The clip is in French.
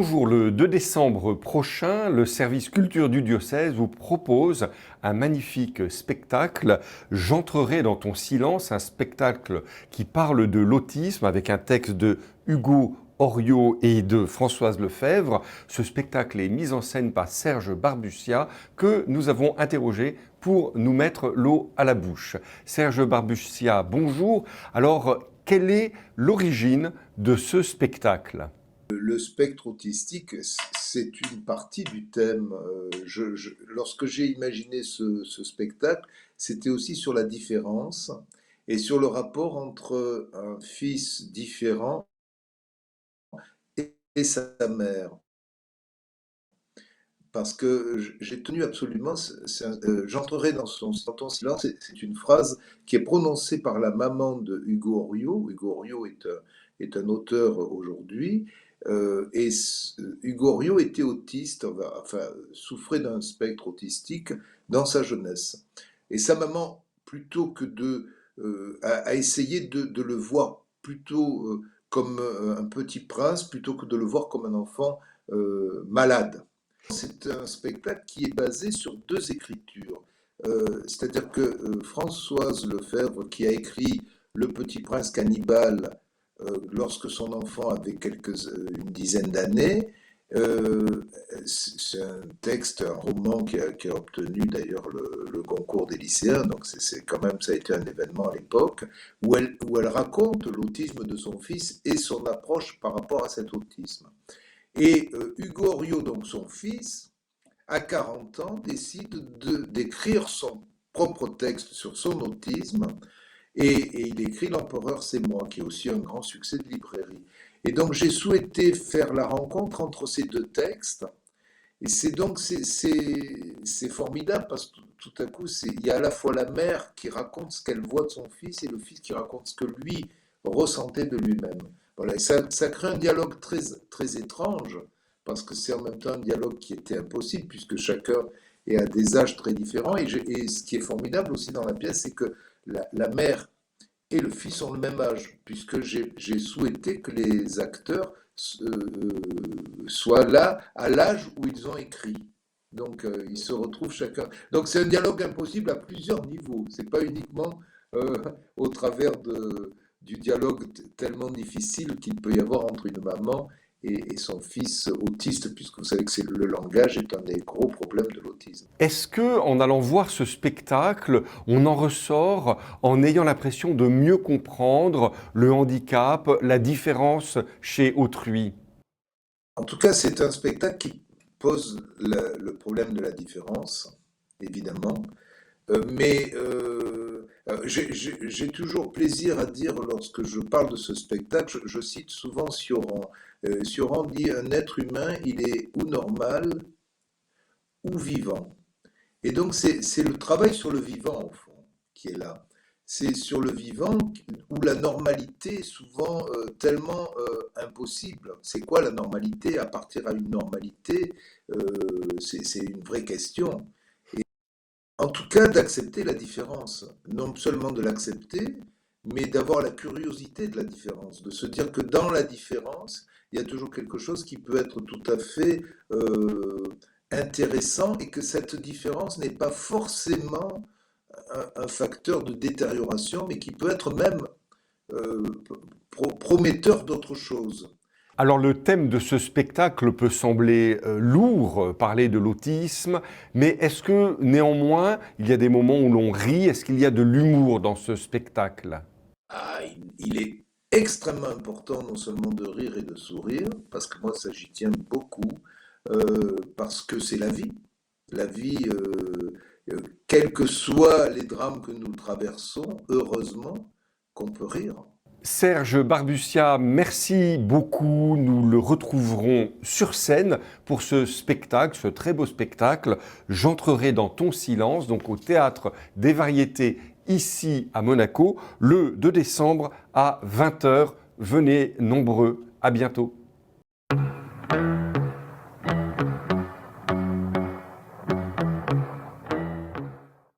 Bonjour, le 2 décembre prochain, le service culture du diocèse vous propose un magnifique spectacle, J'entrerai dans ton silence, un spectacle qui parle de l'autisme avec un texte de Hugo Oriot et de Françoise Lefebvre. Ce spectacle est mis en scène par Serge Barbutia que nous avons interrogé pour nous mettre l'eau à la bouche. Serge Barbutia, bonjour. Alors, quelle est l'origine de ce spectacle ? Le spectre autistique, c'est une partie du thème. Lorsque j'ai imaginé ce spectacle, c'était aussi sur la différence et sur le rapport entre un fils différent et sa mère. Parce que j'ai tenu absolument, j'entrerai dans ton silence, c'est une phrase qui est prononcée par la maman de Hugo Oriot. Hugo Oriot est un auteur aujourd'hui. Hugo Oriot était autiste, enfin, souffrait d'un spectre autistique dans sa jeunesse. Et sa maman, plutôt que a essayé de le voir plutôt comme un petit prince, plutôt que de le voir comme un enfant malade. C'est un spectacle qui est basé sur deux écritures. C'est-à-dire que Françoise Lefebvre, qui a écrit Le Petit Prince cannibale lorsque son enfant avait une dizaine d'années, c'est un texte, un roman qui a obtenu d'ailleurs le concours des lycéens, donc c'est quand même, ça a été un événement à l'époque, où elle raconte l'autisme de son fils et son approche par rapport à cet autisme. Et Hugo Oriot, donc son fils, à 40 ans, décide d'écrire son propre texte sur son autisme, et il écrit L'Empereur, c'est moi, qui est aussi un grand succès de librairie. Et donc j'ai souhaité faire la rencontre entre ces deux textes, et c'est formidable parce que tout à coup, il y a à la fois la mère qui raconte ce qu'elle voit de son fils et le fils qui raconte ce que lui ressentait de lui-même. Voilà, et ça crée un dialogue très, très étrange parce que c'est en même temps un dialogue qui était impossible puisque chacun est à des âges très différents. Et ce qui est formidable aussi dans la pièce, c'est que la mère et le fils ont le même âge, puisque j'ai souhaité que les acteurs soient là à l'âge où ils ont écrit. Donc ils se retrouvent chacun. Donc c'est un dialogue impossible à plusieurs niveaux. C'est pas uniquement euh, au travers du dialogue tellement difficile qu'il peut y avoir entre une maman et son fils autiste, puisque vous savez que le langage est un des gros problèmes de l'autisme. Est-ce que, en allant voir ce spectacle, on en ressort en ayant l'impression de mieux comprendre le handicap, la différence chez autrui ? En tout cas, c'est un spectacle qui pose le problème de la différence, évidemment. J'ai toujours plaisir à dire, lorsque je parle de ce spectacle, je cite souvent Sioran. Sioran dit un être humain, il est ou normal ou vivant. Et donc c'est le travail sur le vivant, au fond, qui est là. C'est sur le vivant où la normalité est souvent tellement impossible. C'est quoi la normalité? À partir à une normalité, c'est une vraie question. En tout cas, d'accepter la différence. Non seulement de l'accepter, mais d'avoir la curiosité de la différence. De se dire que dans la différence, il y a toujours quelque chose qui peut être tout à fait intéressant et que cette différence n'est pas forcément un facteur de détérioration, mais qui peut être même euh, prometteur d'autre chose. Alors le thème de ce spectacle peut sembler lourd, parler de l'autisme, mais est-ce que néanmoins il y a des moments où l'on rit? Est-ce qu'il y a de l'humour dans ce spectacle? Ah, il est extrêmement important non seulement de rire et de sourire, parce que moi ça j'y tiens beaucoup, parce que c'est la vie. La vie, quels que soient les drames que nous traversons, heureusement qu'on peut rire. Serge Barbutia, merci beaucoup. Nous le retrouverons sur scène pour ce spectacle, ce très beau spectacle. J'entrerai dans ton silence, donc au Théâtre des Variétés ici à Monaco, le 2 décembre à 20 h. Venez nombreux. À bientôt.